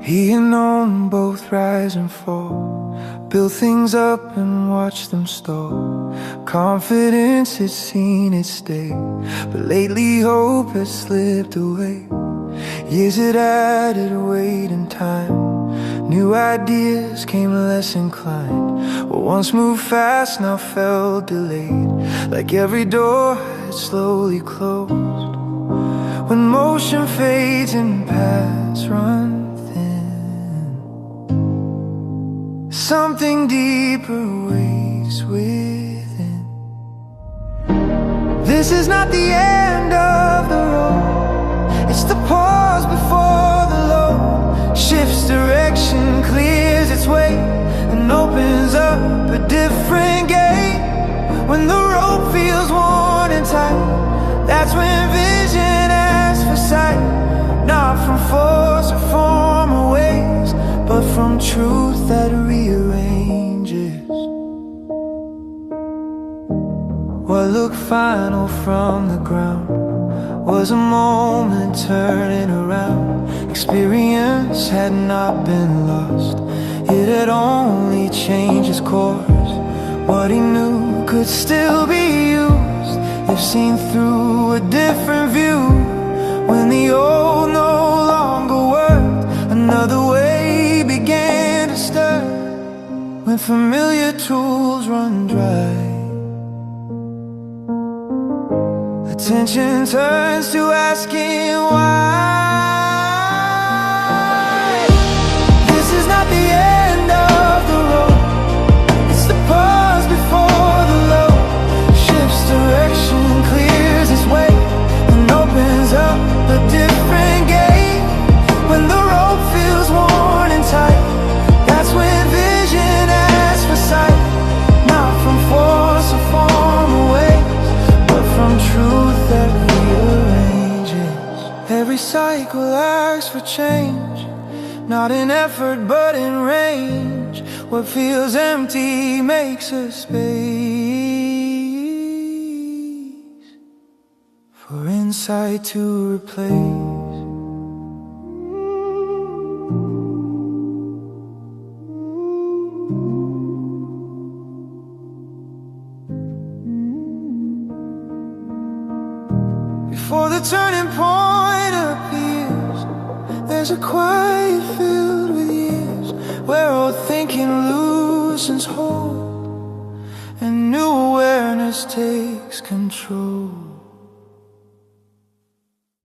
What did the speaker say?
He had known both rise and fall, built things up and watched them stall. Confidence had seen its day, but lately hope has slipped away. Years had added weight and time, new ideas came less inclined. What once moved fast now felt delayed, like every door had slowly closed. When motion fades and paths run thin, something deeper waits within. This is not the end of the road, it's the pause before the load shifts direction, clears its way, and opens up a different gate. When the rope feels worn and tight, that's when vision asks for sight. Not from force or form or ways, but from truth that rearranges. What looked final from the ground was a moment turning around. Experience had not been lost, it had only changed its course. What he knew could still be used if seen through a different view. When the old no longer worked, another way began to stir. When familiar tools run dry, attention turns to asking why. This is not the end of the road, it's the pause before the load shifts direction, clears its way, and opens up a different gate. When the rope feels worn and tight, that's when vision asks for sight. Not from force or form or ways, but from truth that rearranges. Every cycle asks for change, not in effort but in range. What feels empty makes a space for insight to replace. Before the turning point appears, there's a quiet filled with years, where old thinking loosens hold and new awareness takes control.